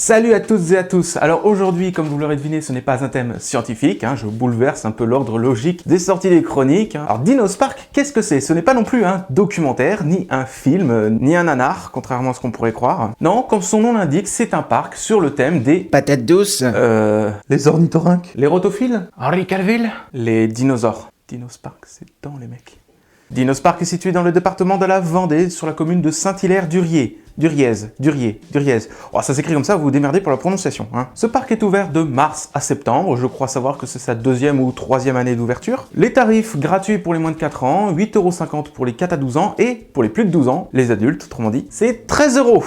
Salut à toutes et à tous. Alors aujourd'hui, comme vous l'aurez deviné, ce n'est pas un thème scientifique, je bouleverse un peu l'ordre logique des sorties des chroniques. Alors Dinospark, qu'est-ce que c'est? Ce n'est pas non plus un documentaire, ni un film, ni un nanar, contrairement à ce qu'on pourrait croire. Non, comme son nom l'indique, c'est un parc sur le thème des... Patates douces. Les ornithorynques. Les rotophiles. Henri Calville. Les dinosaures. Dinospark, c'est dans les mecs. Dinospark est situé dans le département de la Vendée, sur la commune de Saint-Hilaire-d'Uriez. Duriez. Oh, ça s'écrit comme ça, vous vous démerdez pour la prononciation. Ce parc est ouvert de mars à septembre, je crois savoir que c'est sa 2e ou 3e année d'ouverture. Les tarifs gratuits pour les moins de 4 ans, 8,50 € pour les 4 à 12 ans, et pour les plus de 12 ans, les adultes, autrement dit, c'est 13 €.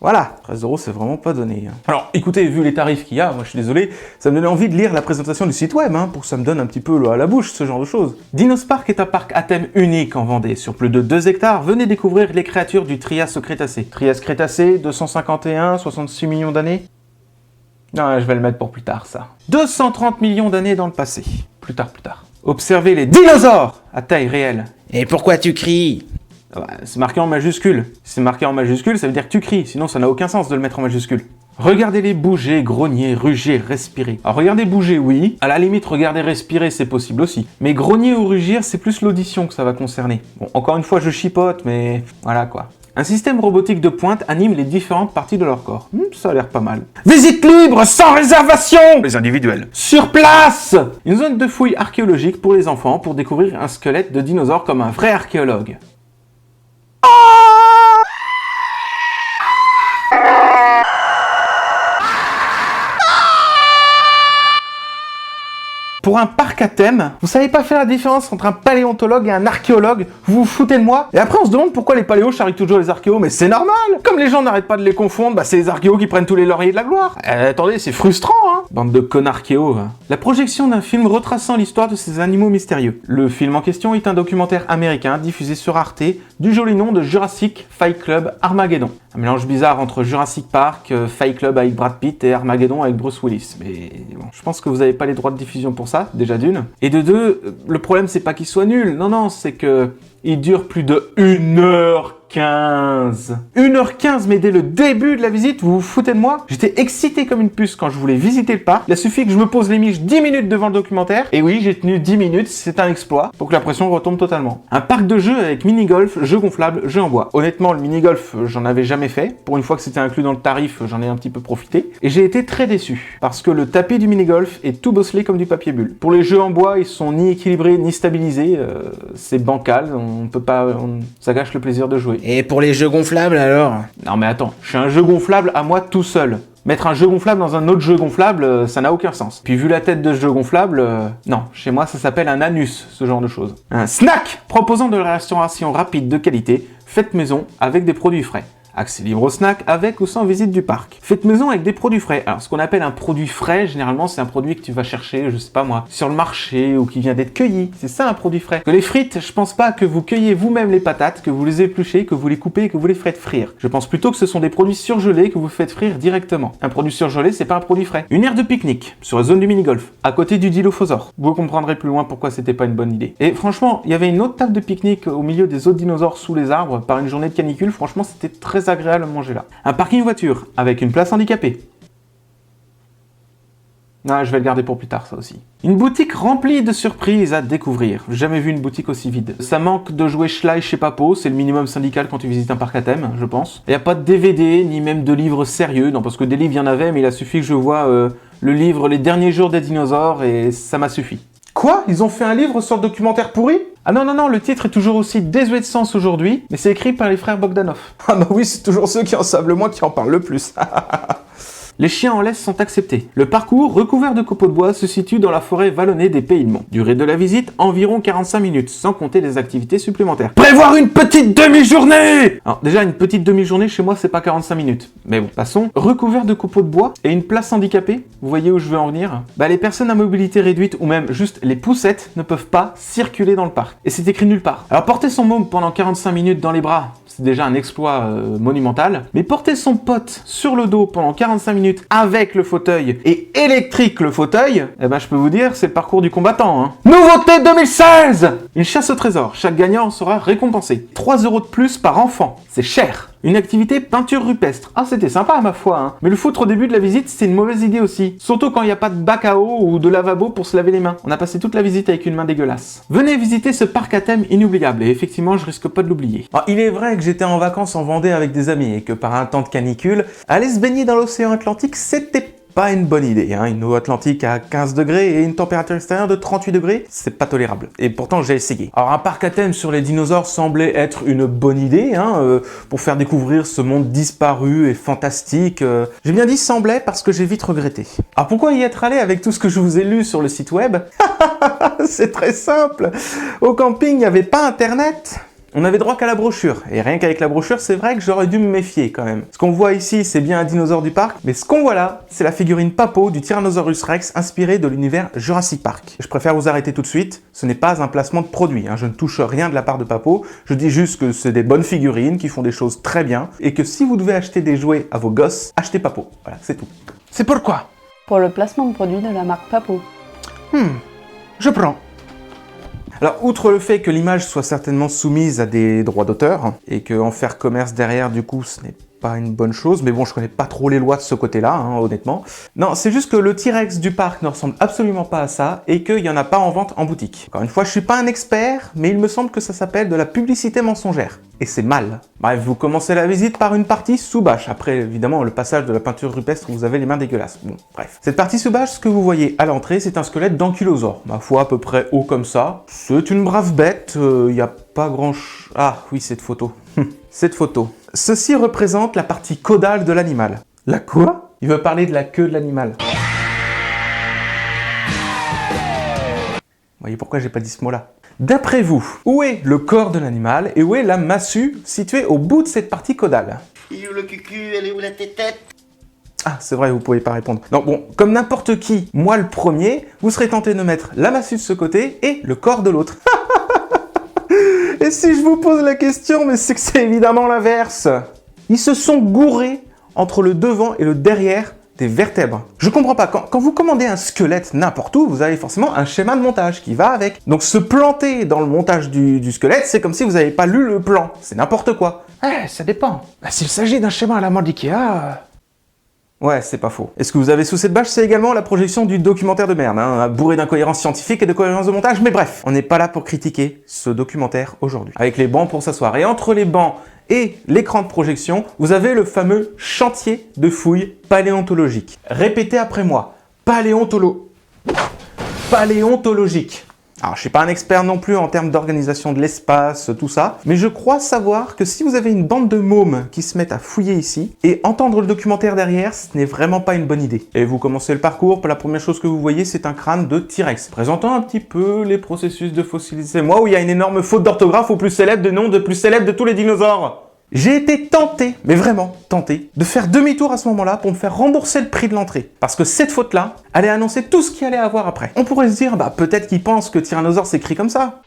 Voilà, 13 € c'est vraiment pas donné. Alors écoutez, vu les tarifs qu'il y a, moi je suis désolé, ça me donnait envie de lire la présentation du site web, pour que ça me donne un petit peu l'eau à la bouche, ce genre de choses. Dinospark est un parc à thème unique en Vendée. Sur plus de 2 hectares, venez découvrir les créatures du Trias-Crétacé. Trias-Crétacé, 251, 66 millions d'années. Non, je vais le mettre pour plus tard, ça. 230 millions d'années dans le passé. Plus tard. Observez les dinosaures à taille réelle. Et pourquoi tu cries? C'est marqué en majuscule. Si c'est marqué en majuscule, ça veut dire que tu cries, sinon ça n'a aucun sens de le mettre en majuscule. Regardez-les bouger, grogner, rugir, respirer. Alors regardez bouger, oui. À la limite, regardez respirer, c'est possible aussi. Mais grogner ou rugir, c'est plus l'audition que ça va concerner. Bon, encore une fois, je chipote, mais voilà quoi. Un système robotique de pointe anime les différentes parties de leur corps. Ça a l'air pas mal. Visite libre, sans réservation! Les individuels. Sur place! Une zone de fouilles archéologiques pour les enfants pour découvrir un squelette de dinosaure comme un vrai archéologue. Pour un parc à thème, vous savez pas faire la différence entre un paléontologue et un archéologue? Vous vous foutez de moi? Et après on se demande pourquoi les paléos charrient toujours les archéos, mais c'est normal! Comme les gens n'arrêtent pas de les confondre, c'est les archéos qui prennent tous les lauriers de la gloire. Attendez, c'est frustrant, Bande de connards archéos. La projection d'un film retraçant l'histoire de ces animaux mystérieux. Le film en question est un documentaire américain diffusé sur Arte du joli nom de Jurassic Fight Club Armageddon. Un mélange bizarre entre Jurassic Park, Fight Club avec Brad Pitt et Armageddon avec Bruce Willis. Mais bon, je pense que vous n'avez pas les droits de diffusion pour ça, déjà d'une. Et de deux, le problème c'est pas qu'il soit nul, non, c'est que il dure plus de 1h15. 1h15, mais dès le début de la visite, vous vous foutez de moi? J'étais excité comme une puce quand je voulais visiter le parc. Il a suffi que je me pose les miches 10 minutes devant le documentaire. Et oui, j'ai tenu 10 minutes, c'est un exploit, pour que la pression retombe totalement. Un parc de jeux avec mini-golf, jeux gonflables, jeux en bois. Honnêtement, le mini-golf, j'en avais jamais fait. Pour une fois que c'était inclus dans le tarif, j'en ai un petit peu profité. Et j'ai été très déçu, parce que le tapis du mini-golf est tout bosselé comme du papier bulle. Pour les jeux en bois, ils sont ni équilibrés, ni stabilisés. C'est bancal, on peut pas... ça gâche le plaisir de jouer. Et pour les jeux gonflables alors? Non mais attends, je suis un jeu gonflable à moi tout seul. Mettre un jeu gonflable dans un autre jeu gonflable, ça n'a aucun sens. Puis vu la tête de ce jeu gonflable, non, chez moi ça s'appelle un anus, ce genre de choses. Un snack proposant de la restauration rapide de qualité, faite maison avec des produits frais. Accès libre au snack avec ou sans visite du parc. Faites maison avec des produits frais. Alors ce qu'on appelle un produit frais, généralement c'est un produit que tu vas chercher, je sais pas moi, sur le marché ou qui vient d'être cueilli. C'est ça un produit frais. Que les frites, je pense pas que vous cueillez vous-même les patates, que vous les épluchez, que vous les coupez et que vous les faites frire. Je pense plutôt que ce sont des produits surgelés que vous faites frire directement. Un produit surgelé, c'est pas un produit frais. Une aire de pique-nique sur la zone du mini-golf, à côté du Dilophosaure. Vous comprendrez plus loin pourquoi c'était pas une bonne idée. Et franchement, il y avait une autre table de pique-nique au milieu des autres dinosaures sous les arbres par une journée de canicule. Franchement, c'était très agréable à manger là. Un parking voiture avec une place handicapée. Non, je vais le garder pour plus tard, ça aussi. Une boutique remplie de surprises à découvrir. Jamais vu une boutique aussi vide. Ça manque de jouets Schley chez Papo, c'est le minimum syndical quand tu visites un parc à thème, je pense. Il n'y a pas de DVD, ni même de livres sérieux. Non, parce que des livres, il y en avait, mais il a suffi que je vois le livre Les Derniers Jours des Dinosaures et ça m'a suffi. Quoi? Ils ont fait un livre sur le documentaire pourri? Ah non, le titre est toujours aussi désuet de sens aujourd'hui, mais c'est écrit par les frères Bogdanov. Ah bah oui, c'est toujours ceux qui en savent le moins qui en parlent le plus. Les chiens en laisse sont acceptés. Le parcours, recouvert de copeaux de bois, se situe dans la forêt vallonnée des Pays de Monts. Durée de la visite, environ 45 minutes, sans compter des activités supplémentaires. Prévoir une petite demi-journée! Alors déjà, une petite demi-journée, chez moi, c'est pas 45 minutes. Mais bon, passons. Recouvert de copeaux de bois et une place handicapée, vous voyez où je veux en venir? Les personnes à mobilité réduite ou même juste les poussettes ne peuvent pas circuler dans le parc. Et c'est écrit nulle part. Alors porter son môme pendant 45 minutes dans les bras, c'est déjà un exploit monumental. Mais porter son pote sur le dos pendant 45 minutes avec le fauteuil et électrique le fauteuil, je peux vous dire, c'est le parcours du combattant. Nouveauté 2016! Une chasse au trésor. Chaque gagnant sera récompensé. 3 € de plus par enfant. C'est cher. Une activité peinture rupestre. Ah, c'était sympa, ma foi, hein. Mais le foutre au début de la visite, c'est une mauvaise idée aussi. Surtout quand il n'y a pas de bac à eau ou de lavabo pour se laver les mains. On a passé toute la visite avec une main dégueulasse. Venez visiter ce parc à thème inoubliable, et effectivement, je risque pas de l'oublier. Ah, il est vrai que j'étais en vacances en Vendée avec des amis, et que par un temps de canicule, aller se baigner dans l'océan Atlantique, c'était pas une bonne idée, hein. Une eau Atlantique à 15 degrés et une température extérieure de 38 degrés, c'est pas tolérable. Et pourtant, j'ai essayé. Alors, un parc à thème sur les dinosaures semblait être une bonne idée, hein, pour faire découvrir ce monde disparu et fantastique. J'ai bien dit semblait parce que j'ai vite regretté. Alors, pourquoi y être allé avec tout ce que je vous ai lu sur le site web? C'est très simple. Au camping, il n'y avait pas Internet. On avait droit qu'à la brochure, et rien qu'avec la brochure, c'est vrai que j'aurais dû me méfier quand même. Ce qu'on voit ici, c'est bien un dinosaure du parc, mais ce qu'on voit là, c'est la figurine Papo du Tyrannosaurus Rex inspirée de l'univers Jurassic Park. Je préfère vous arrêter tout de suite, ce n'est pas un placement de produit, hein. Je ne touche rien de la part de Papo, je dis juste que c'est des bonnes figurines qui font des choses très bien, et que si vous devez acheter des jouets à vos gosses, achetez Papo. Voilà, c'est tout. C'est pourquoi? Pour le placement de produit de la marque Papo. Je prends. Alors, outre le fait que l'image soit certainement soumise à des droits d'auteur, et qu'en faire commerce derrière, du coup, ce n'est pas une bonne chose, mais bon, je connais pas trop les lois de ce côté-là, hein, honnêtement. Non, c'est juste que le T-Rex du parc ne ressemble absolument pas à ça, et qu'il n'y en a pas en vente en boutique. Encore une fois, je suis pas un expert, mais il me semble que ça s'appelle de la publicité mensongère. Et c'est mal. Bref, vous commencez la visite par une partie sous bâche. Après, évidemment, le passage de la peinture rupestre où vous avez les mains dégueulasses. Bon, bref. Cette partie sous bâche, ce que vous voyez à l'entrée, c'est un squelette d'ankylosaure. Ma foi, à peu près haut comme ça. C'est une brave bête, il n'y a pas grand... Ah, oui, cette photo. Cette photo. Ceci représente la partie caudale de l'animal. La quoi? Il veut parler de la queue de l'animal. Vous voyez pourquoi j'ai pas dit ce mot-là? D'après vous, où est le corps de l'animal et où est la massue située au bout de cette partie caudale? Il est où le cucu? Elle est où la tétette? Ah, c'est vrai, vous pouvez pas répondre. Non, bon, comme n'importe qui, moi le premier, vous serez tenté de mettre la massue de ce côté et le corps de l'autre. Et si je vous pose la question, mais c'est que c'est évidemment l'inverse. Ils se sont gourés entre le devant et le derrière des vertèbres. Je comprends pas, quand vous commandez un squelette n'importe où, vous avez forcément un schéma de montage qui va avec. Donc se planter dans le montage du squelette, c'est comme si vous n'avez pas lu le plan. C'est n'importe quoi. Ça dépend. S'il s'agit d'un schéma à la mode Ikea... Ouais, c'est pas faux. Et ce que vous avez sous cette bâche, c'est également la projection du documentaire de merde, hein, bourré d'incohérences scientifiques et de cohérence de montage, mais bref, on n'est pas là pour critiquer ce documentaire aujourd'hui. Avec les bancs pour s'asseoir. Et entre les bancs et l'écran de projection, vous avez le fameux chantier de fouilles paléontologique. Répétez après moi. Paléontologique. Alors, je suis pas un expert non plus en termes d'organisation de l'espace, tout ça, mais je crois savoir que si vous avez une bande de mômes qui se mettent à fouiller ici, et entendre le documentaire derrière, ce n'est vraiment pas une bonne idée. Et vous commencez le parcours, la première chose que vous voyez, c'est un crâne de T-Rex, présentant un petit peu les processus de fossilisation. Moi, où il y a une énorme faute d'orthographe au plus célèbre des noms de plus célèbres de tous les dinosaures. J'ai été tenté, mais vraiment tenté, de faire demi-tour à ce moment-là pour me faire rembourser le prix de l'entrée. Parce que cette faute-là allait annoncer tout ce qu'il allait avoir après. On pourrait se dire, bah peut-être qu'il pense que Tyrannosaure s'écrit comme ça.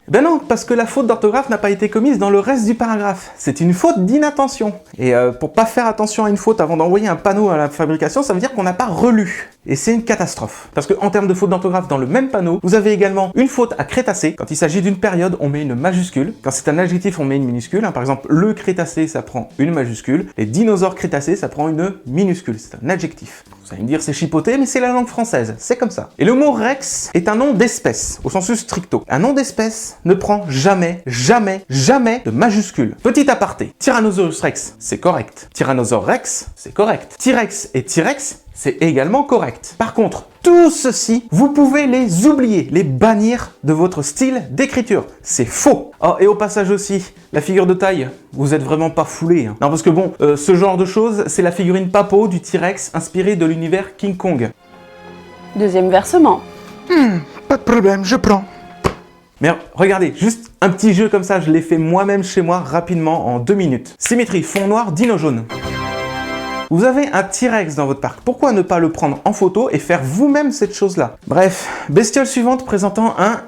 Ben non, parce que la faute d'orthographe n'a pas été commise dans le reste du paragraphe. C'est une faute d'inattention. Et pour pas faire attention à une faute avant d'envoyer un panneau à la fabrication, ça veut dire qu'on n'a pas relu. Et c'est une catastrophe. Parce qu'en termes de faute d'orthographe, dans le même panneau, vous avez également une faute à Crétacé. Quand il s'agit d'une période, on met une majuscule. Quand c'est un adjectif, on met une minuscule. Par exemple, le Crétacé, ça prend une majuscule. Les dinosaures Crétacés, ça prend une minuscule. C'est un adjectif. Vous allez me dire c'est chipoté, mais c'est la langue française. C'est comme ça. Et le mot Rex est un nom d'espèce, au sensus stricto. Un nom d'espèce ne prend jamais de majuscule. Petit aparté. Tyrannosaurus Rex, c'est correct. Tyrannosaure Rex, c'est correct. T-Rex et T-Rex, c'est également correct. Par contre, tout ceci, vous pouvez les oublier, les bannir de votre style d'écriture. C'est faux. Oh, et au passage aussi, la figure de taille, vous êtes vraiment pas foulé. Hein. Non, parce que bon, ce genre de choses, c'est la figurine Papo du T-Rex inspirée de l'univers King Kong. Deuxième versement. Pas de problème, je prends. Mais regardez, juste un petit jeu comme ça, je l'ai fait moi-même chez moi rapidement en 2 minutes. Symétrie, fond noir, dino jaune. Vous avez un T-Rex dans votre parc, pourquoi ne pas le prendre en photo et faire vous-même cette chose-là? Bref, bestiole suivante présentant un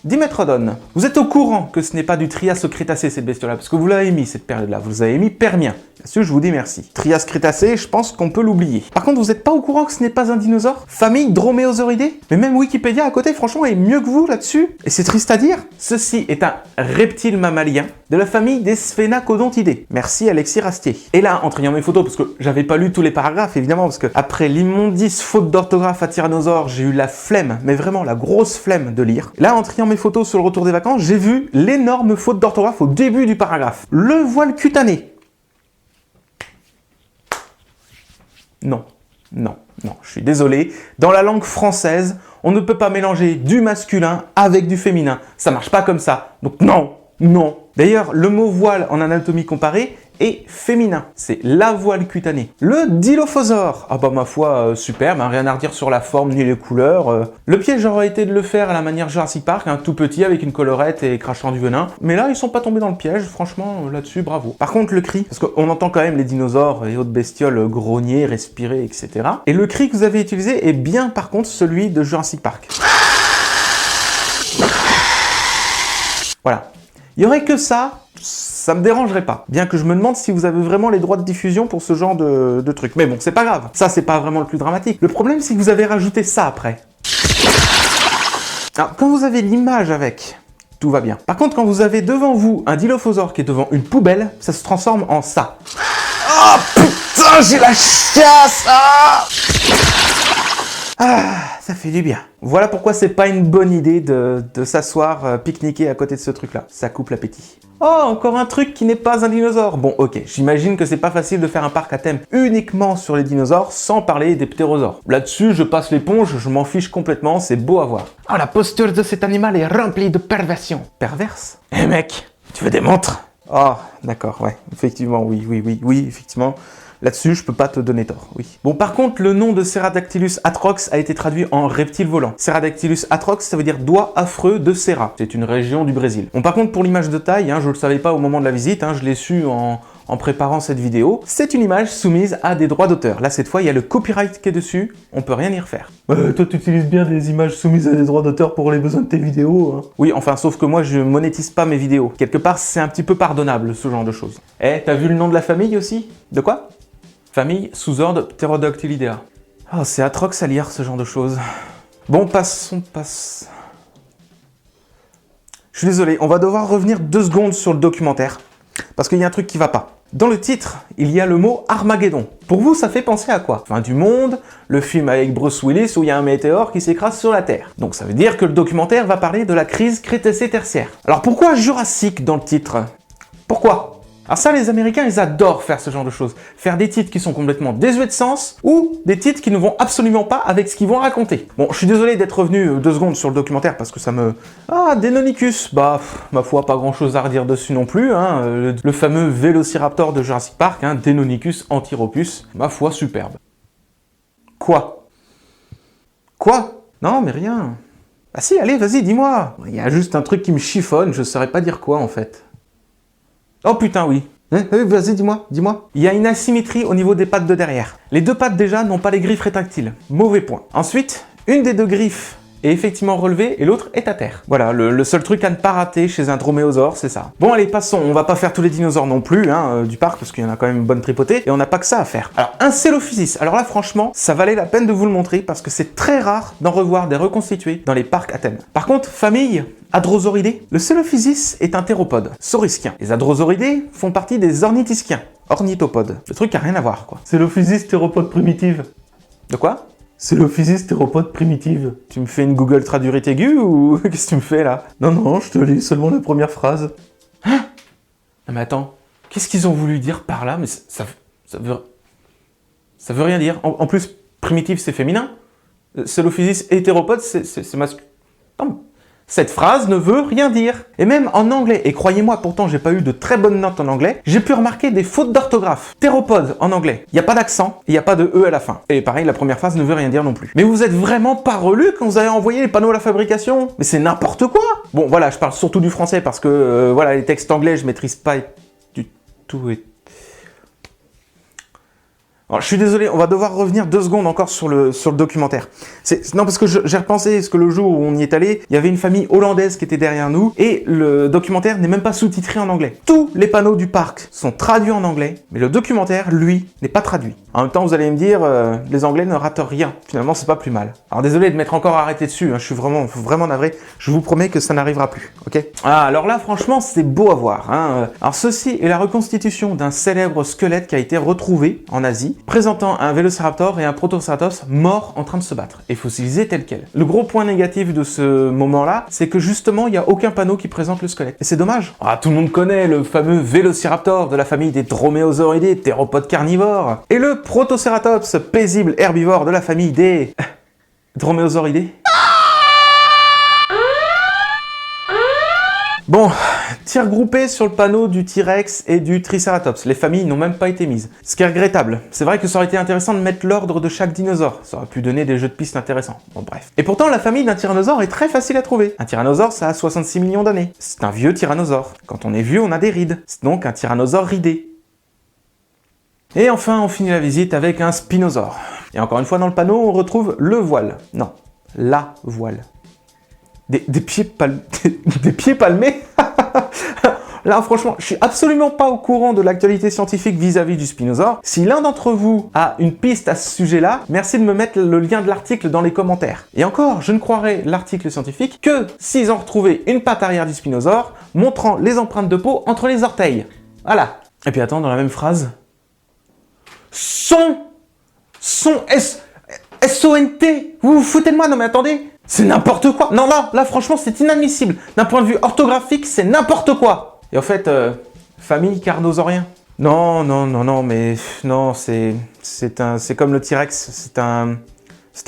Dimétrodon. Vous êtes au courant que ce n'est pas du Trias au Crétacé cette bestiole-là, parce que vous l'avez mis cette période-là, vous avez mis Permien. Là-dessus, je vous dis merci. Trias Crétacé, je pense qu'on peut l'oublier. Par contre, vous n'êtes pas au courant que ce n'est pas un dinosaure? Famille Dromaeosauridés? Mais même Wikipédia à côté, franchement, est mieux que vous là-dessus. Et c'est triste à dire. Ceci est un reptile mammalien de la famille des Sphénacodontidés. Merci Alexis Rastier. Et là, en triant mes photos, parce que j'avais pas lu tous les paragraphes, évidemment, parce que après l'immondice faute d'orthographe à Tyrannosaure, j'ai eu la flemme, mais vraiment la grosse flemme de lire. Là, en triant mes photos sur le retour des vacances, j'ai vu l'énorme faute d'orthographe au début du paragraphe. Le voile cutané. Non, non, non, je suis désolé. Dans la langue française, on ne peut pas mélanger du masculin avec du féminin. Ça marche pas comme ça. Donc non, non. D'ailleurs, le mot voile en anatomie comparée est féminin. C'est la voile cutanée. Le Dilophosaure. Ah bah ma foi, superbe, hein, rien à redire sur la forme ni les couleurs. Le piège aurait été de le faire à la manière Jurassic Park, hein, tout petit avec une collerette et crachant du venin. Mais là, ils sont pas tombés dans le piège, franchement, là-dessus, bravo. Par contre, le cri, parce qu'on entend quand même les dinosaures et autres bestioles grogner, respirer, etc. Et le cri que vous avez utilisé est bien, par contre, celui de Jurassic Park. Voilà. Il y aurait que ça me dérangerait pas. Bien que je me demande si vous avez vraiment les droits de diffusion pour ce genre de truc. Mais bon, c'est pas grave. Ça, c'est pas vraiment le plus dramatique. Le problème, c'est que vous avez rajouté ça après. Alors, quand vous avez l'image avec, tout va bien. Par contre, quand vous avez devant vous un Dilophosaure qui est devant une poubelle, ça se transforme en ça. Oh putain, j'ai la chiasse! Ça fait du bien. Voilà pourquoi c'est pas une bonne idée de s'asseoir, pique-niquer à côté de ce truc-là. Ça coupe l'appétit. Oh, encore un truc qui n'est pas un dinosaure. Bon, ok, j'imagine que c'est pas facile de faire un parc à thème uniquement sur les dinosaures sans parler des ptérosaures. Là-dessus, je passe l'éponge, je m'en fiche complètement, c'est beau à voir. Oh, la posture de cet animal est remplie de perversion. Perverse? Eh mec, tu veux des montres? Oh, d'accord, ouais, effectivement, oui, effectivement. Là-dessus, je peux pas te donner tort, oui. Bon, par contre, le nom de Ceradactylus atrox a été traduit en reptile volant. Ceradactylus atrox, ça veut dire doigt affreux de Ceará. C'est une région du Brésil. Bon, par contre, pour l'image de taille, hein, je le savais pas au moment de la visite, hein, je l'ai su en préparant cette vidéo. C'est une image soumise à des droits d'auteur. Là, cette fois, il y a le copyright qui est dessus, on peut rien y refaire. Toi, tu utilises bien des images soumises à des droits d'auteur pour les besoins de tes vidéos, hein. Oui, enfin, sauf que moi, je monétise pas mes vidéos. Quelque part, c'est un petit peu pardonnable, ce genre de choses. Eh, t'as vu le nom de la famille aussi? De quoi? Famille sous-ordre Pterodactylidea. Oh, c'est atroce à lire ce genre de choses. Bon, passons. Je suis désolé, on va devoir revenir 2 secondes sur le documentaire, parce qu'il y a un truc qui va pas. Dans le titre, il y a le mot Armageddon. Pour vous, ça fait penser à quoi? Fin du monde, le film avec Bruce Willis où il y a un météore qui s'écrase sur la Terre. Donc ça veut dire que le documentaire va parler de la crise Crétacé-Tertiaire. Alors pourquoi Jurassique dans le titre? Pourquoi? Alors ça, les Américains, ils adorent faire ce genre de choses. Faire des titres qui sont complètement désuets de sens, ou des titres qui ne vont absolument pas avec ce qu'ils vont raconter. Bon, je suis désolé d'être revenu 2 secondes sur le documentaire, parce que ça me... Ah, Deinonychus. Bah, ma foi, pas grand-chose à redire dessus non plus, hein. Le fameux Vélociraptor de Jurassic Park, hein, Deinonychus antiropus. Ma foi, superbe. Quoi? Non, mais rien. Ah si, allez, vas-y, dis-moi. Il y a juste un truc qui me chiffonne, je saurais pas dire quoi, en fait. Oh putain, oui. Vas-y, dis-moi. Il y a une asymétrie au niveau des pattes de derrière. Les 2 pattes déjà n'ont pas les griffes rétractiles. Mauvais point. Ensuite, une des 2 griffes est effectivement relevée et l'autre est à terre. Voilà, le seul truc à ne pas rater chez un droméosaure, c'est ça. Bon, allez, passons. On va pas faire tous les dinosaures non plus, hein, du parc, parce qu'il y en a quand même une bonne tripotée, et on n'a pas que ça à faire. Alors, un Célophysis. Alors là, franchement, ça valait la peine de vous le montrer, parce que c'est très rare d'en revoir des reconstitués dans les parcs à thème. Par contre, famille Hadrosauridés. Le Célophysis est un théropode, saurisquien. Les Hadrosauridés font partie des ornithischiens, ornithopodes. Le truc a rien à voir, quoi. Célophysis théropode primitive. De quoi? Célophysis théropode primitive. Tu me fais une Google Traduite aiguë ou qu'est-ce que tu me fais là? Non, je te lis seulement la première phrase. Hein? Non mais attends, qu'est-ce qu'ils ont voulu dire par là? Mais ça veut rien dire. En plus, primitive c'est féminin. Célophysis hétéropode c'est masculin. Non. Cette phrase ne veut rien dire. Et même en anglais, et croyez-moi, pourtant j'ai pas eu de très bonnes notes en anglais, j'ai pu remarquer des fautes d'orthographe. Théropode en anglais, il n'y a pas d'accent, il n'y a pas de E à la fin. Et pareil, la première phrase ne veut rien dire non plus. Mais vous êtes vraiment pas relus quand vous avez envoyé les panneaux à la fabrication? Mais c'est n'importe quoi! Bon voilà, je parle surtout du français parce que voilà, les textes anglais je maîtrise pas du tout. Alors, je suis désolé, on va devoir revenir 2 secondes encore sur le documentaire. Non, parce que j'ai repensé, parce que le jour où on y est allé, il y avait une famille hollandaise qui était derrière nous, et le documentaire n'est même pas sous-titré en anglais. Tous les panneaux du parc sont traduits en anglais, mais le documentaire, lui, n'est pas traduit. En même temps, vous allez me dire, les Anglais ne ratent rien. Finalement, c'est pas plus mal. Alors désolé de m'être encore arrêté dessus, hein, je suis vraiment navré. Je vous promets que ça n'arrivera plus, ok? Ah, alors là, franchement, c'est beau à voir. Hein. Alors ceci est la reconstitution d'un célèbre squelette qui a été retrouvé en Asie, présentant un Vélociraptor et un Protoceratops morts en train de se battre, et fossilisés tel quel. Le gros point négatif de ce moment-là, c'est que justement, il n'y a aucun panneau qui présente le squelette. Et c'est dommage. Ah, tout le monde connaît le fameux Vélociraptor de la famille des Dromaeosauridae, théropodes carnivores, et le Protoceratops, paisible herbivore de la famille des Dromaeosauridae. Bon, tir groupé sur le panneau du T-Rex et du Triceratops. Les familles n'ont même pas été mises. Ce qui est regrettable. C'est vrai que ça aurait été intéressant de mettre l'ordre de chaque dinosaure. Ça aurait pu donner des jeux de pistes intéressants. Bon, bref. Et pourtant, la famille d'un tyrannosaure est très facile à trouver. Un tyrannosaure, ça a 66 millions d'années. C'est un vieux tyrannosaure. Quand on est vieux, on a des rides. C'est donc un tyrannosaure ridé. Et enfin, on finit la visite avec un spinosaure. Et encore une fois, dans le panneau, on retrouve le voile. Non, la voile. Des pieds palmés. Là, franchement, je suis absolument pas au courant de l'actualité scientifique vis-à-vis du spinosaure. Si l'un d'entre vous a une piste à ce sujet-là, merci de me mettre le lien de l'article dans les commentaires. Et encore, je ne croirais l'article scientifique que s'ils ont retrouvé une patte arrière du spinosaure montrant les empreintes de peau entre les orteils. Voilà. Et puis attends, dans la même phrase... S-O-N-T. Vous vous foutez de moi? Non mais attendez. C'est n'importe quoi. Non, là franchement c'est inadmissible. D'un point de vue orthographique, c'est n'importe quoi. Et en fait, famille carnosaurien. Non, mais non, c'est comme le T-Rex, c'est un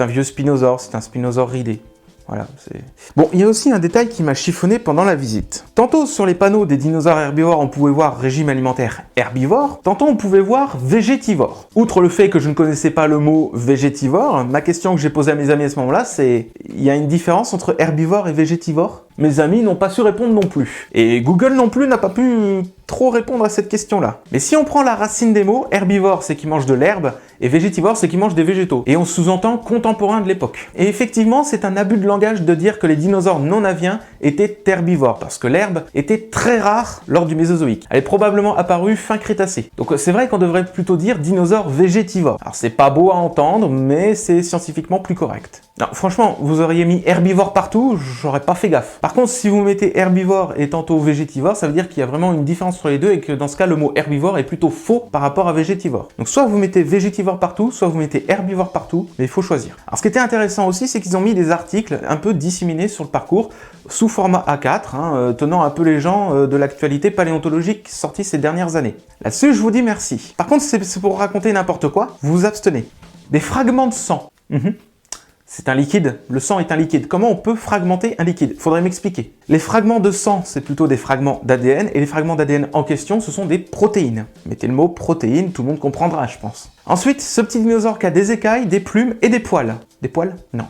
vieux spinosaure, c'est un spinosaure ridé. Voilà, c'est... Bon, il y a aussi un détail qui m'a chiffonné pendant la visite. Tantôt sur les panneaux des dinosaures herbivores, on pouvait voir régime alimentaire herbivore, tantôt on pouvait voir végétivore. Outre le fait que je ne connaissais pas le mot végétivore, ma question que j'ai posée à mes amis à ce moment-là, c'est: il y a une différence entre herbivore et végétivore? Mes amis n'ont pas su répondre non plus. Et Google non plus n'a pas pu trop répondre à cette question-là. Mais si on prend la racine des mots, herbivore c'est qui mange de l'herbe, et végétivore c'est qui mange des végétaux. Et on sous-entend contemporain de l'époque. Et effectivement, c'est un abus de langage de dire que les dinosaures non aviens étaient herbivores, parce que l'herbe était très rare lors du Mésozoïque. Elle est probablement apparue fin Crétacé. Donc c'est vrai qu'on devrait plutôt dire dinosaure végétivore. Alors c'est pas beau à entendre, mais c'est scientifiquement plus correct. Non, franchement, vous auriez mis herbivore partout, j'aurais pas fait gaffe. Par contre, si vous mettez herbivore et tantôt végétivore, ça veut dire qu'il y a vraiment une différence entre les deux et que dans ce cas, le mot herbivore est plutôt faux par rapport à végétivore. Donc soit vous mettez végétivore partout, soit vous mettez herbivore partout, mais il faut choisir. Alors ce qui était intéressant aussi, c'est qu'ils ont mis des articles un peu disséminés sur le parcours, sous format A4, tenant un peu les gens de l'actualité paléontologique sortie ces dernières années. Là-dessus, je vous dis merci. Par contre, c'est pour raconter n'importe quoi, vous vous abstenez. Des fragments de sang. C'est un liquide, le sang est un liquide. Comment on peut fragmenter un liquide? Faudrait m'expliquer. Les fragments de sang, c'est plutôt des fragments d'ADN, et les fragments d'ADN en question, ce sont des protéines. Mettez le mot protéines, tout le monde comprendra, je pense. Ensuite, ce petit dinosaure qui a des écailles, des plumes et des poils. Des poils? Non.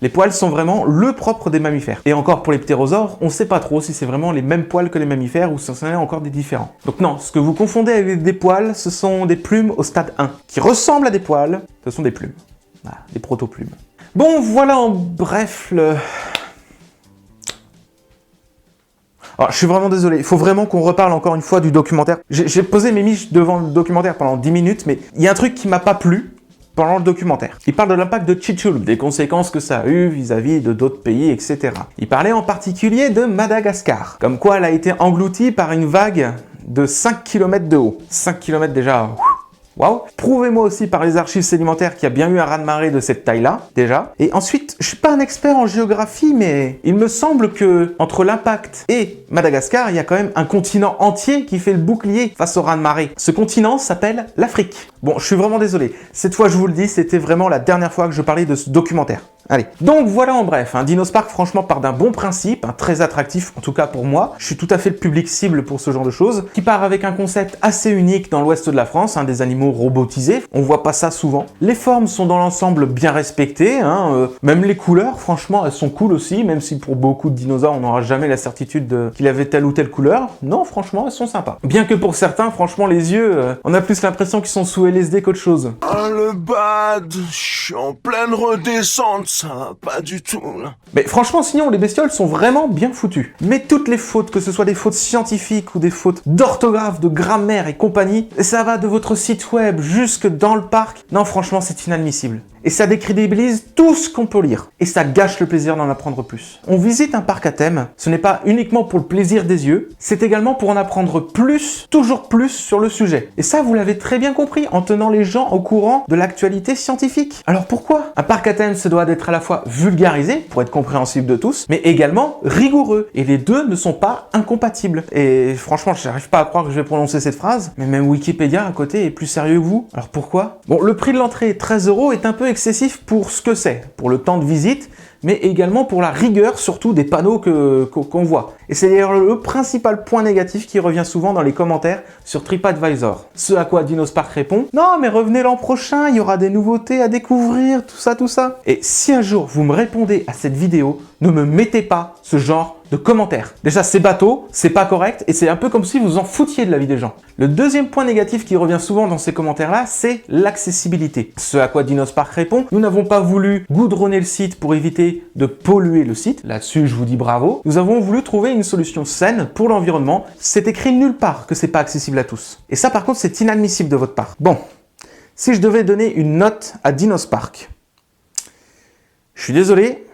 Les poils sont vraiment le propre des mammifères. Et encore, pour les ptérosaures, on sait pas trop si c'est vraiment les mêmes poils que les mammifères ou si c'en est encore des différents. Donc non, ce que vous confondez avec des poils, ce sont des plumes au stade 1, qui ressemblent à des poils, ce sont des plumes. Voilà, des proto-plumes. Bon, voilà en bref le... Alors, je suis vraiment désolé, il faut vraiment qu'on reparle encore une fois du documentaire. J'ai posé mes miches devant le documentaire pendant 10 minutes, mais il y a un truc qui m'a pas plu pendant le documentaire. Il parle de l'impact de Chicxulub, des conséquences que ça a eu vis-à-vis de d'autres pays, etc. Il parlait en particulier de Madagascar, comme quoi elle a été engloutie par une vague de 5 km de haut. 5 km déjà... Waouh! Prouvez-moi aussi par les archives sédimentaires qu'il y a bien eu un raz-de-marée de cette taille-là, déjà. Et ensuite, je suis pas un expert en géographie, mais il me semble que entre l'impact et Madagascar, il y a quand même un continent entier qui fait le bouclier face au raz-de-marée. Ce continent s'appelle l'Afrique. Bon, je suis vraiment désolé. Cette fois, je vous le dis, c'était vraiment la dernière fois que je parlais de ce documentaire. Allez, donc voilà en bref, Dinospark franchement part d'un bon principe, très attractif en tout cas pour moi, je suis tout à fait le public cible pour ce genre de choses, qui part avec un concept assez unique dans l'ouest de la France, des animaux robotisés, on voit pas ça souvent. Les formes sont dans l'ensemble bien respectées, même les couleurs franchement elles sont cool aussi, même si pour beaucoup de dinosaures on n'aura jamais la certitude qu'il avait telle ou telle couleur, non franchement elles sont sympas. Bien que pour certains franchement les yeux, on a plus l'impression qu'ils sont sous LSD qu'autre chose. Ah, le bad, je suis en pleine redescente, ça va pas du tout, là. Mais franchement, sinon, les bestioles sont vraiment bien foutues. Mais toutes les fautes, que ce soit des fautes scientifiques ou des fautes d'orthographe, de grammaire et compagnie, ça va de votre site web jusque dans le parc. Non, franchement, c'est inadmissible. Et ça décrédibilise tout ce qu'on peut lire. Et ça gâche le plaisir d'en apprendre plus. On visite un parc à thème, ce n'est pas uniquement pour le plaisir des yeux, c'est également pour en apprendre plus, toujours plus sur le sujet. Et ça, vous l'avez très bien compris en tenant les gens au courant de l'actualité scientifique. Alors pourquoi? Un parc à thème se doit d'être à la fois vulgarisé, pour être compréhensible de tous, mais également rigoureux. Et les deux ne sont pas incompatibles. Et franchement, je n'arrive pas à croire que je vais prononcer cette phrase, mais même Wikipédia à côté est plus sérieux que vous. Alors pourquoi? Bon, le prix de l'entrée, 13 € est un peu excessif pour ce que c'est, pour le temps de visite, mais également pour la rigueur, surtout des panneaux qu'on voit. Et c'est d'ailleurs le principal point négatif qui revient souvent dans les commentaires sur TripAdvisor. Ce à quoi Dinospark répond: non mais revenez l'an prochain, il y aura des nouveautés à découvrir, tout ça, tout ça. Et si un jour vous me répondez à cette vidéo, ne me mettez pas ce genre de commentaires. Déjà c'est bateau, c'est pas correct, et c'est un peu comme si vous en foutiez de la vie des gens. Le deuxième point négatif qui revient souvent dans ces commentaires-là, c'est l'accessibilité. Ce à quoi Dinospark répond: nous n'avons pas voulu goudronner le site pour éviter de polluer le site. Là-dessus, je vous dis bravo. Nous avons voulu trouver une solution saine pour l'environnement. C'est écrit nulle part que c'est pas accessible à tous. Et ça, par contre, c'est inadmissible de votre part. Bon, si je devais donner une note à Dinospark, je suis désolé,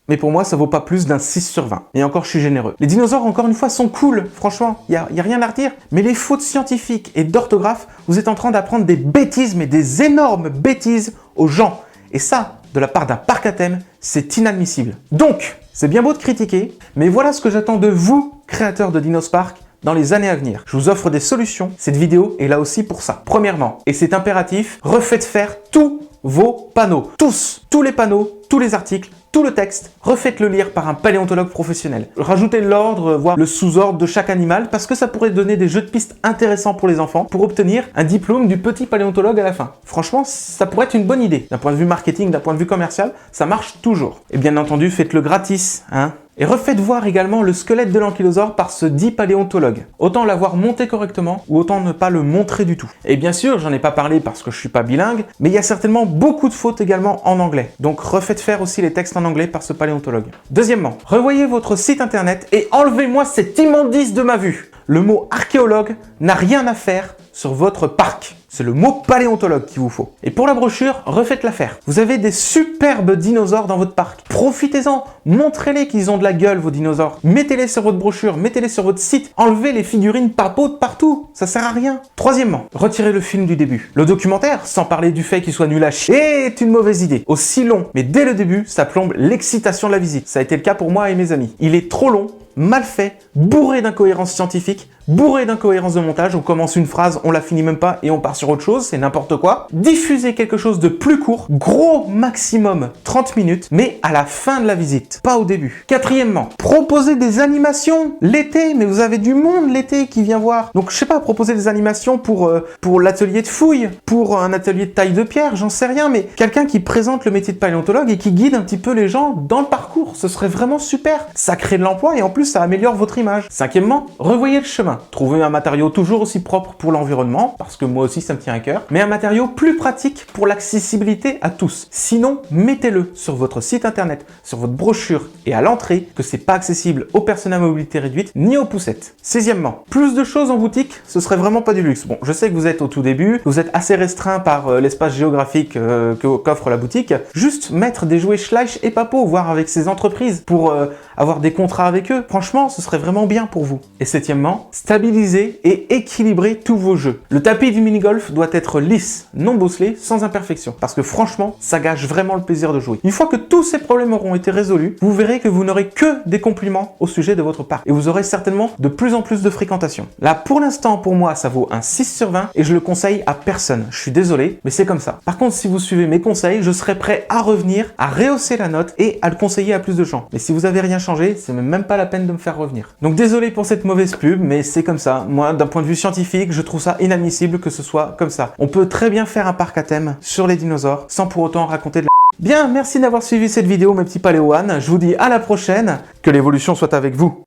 mais pour moi, ça vaut pas plus d'un 6 sur 20. Et encore, je suis généreux. Les dinosaures, encore une fois, sont cool. Franchement, y a rien à redire. Mais les fautes scientifiques et d'orthographe, vous êtes en train d'apprendre des bêtises, mais des énormes bêtises aux gens. Et ça, de la part d'un parc à thème, c'est inadmissible. Donc, c'est bien beau de critiquer, mais voilà ce que j'attends de vous, créateurs de Dinospark, dans les années à venir. Je vous offre des solutions. Cette vidéo est là aussi pour ça. Premièrement, et c'est impératif, refaites faire tous vos panneaux. Tous les panneaux, tous les articles, tout le texte, refaites-le lire par un paléontologue professionnel. Rajoutez l'ordre, voire le sous-ordre de chaque animal, parce que ça pourrait donner des jeux de pistes intéressants pour les enfants, pour obtenir un diplôme du petit paléontologue à la fin. Franchement, ça pourrait être une bonne idée. D'un point de vue marketing, d'un point de vue commercial, ça marche toujours. Et bien entendu, faites-le gratis, hein. Et refaites voir également le squelette de l'ankylosaure par ce dit paléontologue. Autant l'avoir monté correctement, ou autant ne pas le montrer du tout. Et bien sûr, j'en ai pas parlé parce que je suis pas bilingue, mais il y a certainement beaucoup de fautes également en anglais. Donc refaites faire aussi les textes en anglais par ce paléontologue. Deuxièmement, revoyez votre site internet et enlevez-moi cet immondice de ma vue. Le mot archéologue n'a rien à faire sur votre parc. C'est le mot paléontologue qu'il vous faut. Et pour la brochure, refaites-la faire. Vous avez des superbes dinosaures dans votre parc. Profitez-en, montrez-les qu'ils ont de la gueule, vos dinosaures. Mettez-les sur votre brochure, mettez-les sur votre site. Enlevez les figurines papeaux de partout, ça sert à rien. Troisièmement, retirez le film du début. Le documentaire, sans parler du fait qu'il soit nul à chier, est une mauvaise idée. Aussi long, mais dès le début, ça plombe l'excitation de la visite. Ça a été le cas pour moi et mes amis. Il est trop long, mal fait, bourré d'incohérences scientifiques, bourré d'incohérences de montage. On commence une phrase, on la finit même pas et on part sur autre chose, c'est n'importe quoi. Diffusez quelque chose de plus court, gros maximum 30 minutes, mais à la fin de la visite, pas au début. Quatrièmement, proposez des animations l'été, mais vous avez du monde l'été qui vient voir. Donc je sais pas, proposez des animations pour l'atelier de fouille, pour un atelier de taille de pierre, j'en sais rien, mais quelqu'un qui présente le métier de paléontologue et qui guide un petit peu les gens dans le parcours, ce serait vraiment super. Ça crée de l'emploi et en plus ça améliore votre image. Cinquièmement, revoyez le chemin. Trouvez un matériau toujours aussi propre pour l'environnement, parce que moi aussi ça me tient à cœur, mais un matériau plus pratique pour l'accessibilité à tous. Sinon, mettez-le sur votre site internet, sur votre brochure et à l'entrée que c'est pas accessible aux personnes à mobilité réduite ni aux poussettes. Sixièmement, plus de choses en boutique, ce serait vraiment pas du luxe. Bon, je sais que vous êtes au tout début, vous êtes assez restreint par l'espace géographique qu'offre la boutique. Juste mettre des jouets Schleich et Papo, voire avec ces entreprises pour avoir des contrats avec eux. Franchement, ce serait vraiment bien pour vous. Et septièmement, stabiliser et équilibrer tous vos jeux. Le tapis du mini-golf doit être lisse, non bosselé, sans imperfection. Parce que franchement, ça gâche vraiment le plaisir de jouer. Une fois que tous ces problèmes auront été résolus, vous verrez que vous n'aurez que des compliments au sujet de votre parc. Et vous aurez certainement de plus en plus de fréquentation. Là, pour l'instant, pour moi, ça vaut un 6 sur 20 et je le conseille à personne. Je suis désolé, mais c'est comme ça. Par contre, si vous suivez mes conseils, je serai prêt à revenir, à rehausser la note et à le conseiller à plus de gens. Mais si vous avez rien changé, c'est même pas la peine de me faire revenir. Donc désolé pour cette mauvaise pub, mais c'est comme ça. Moi, d'un point de vue scientifique, je trouve ça inadmissible que ce soit comme ça. On peut très bien faire un parc à thème sur les dinosaures sans pour autant raconter de la... Bien, merci d'avoir suivi cette vidéo, mes petits paléoans. Je vous dis à la prochaine. Que l'évolution soit avec vous.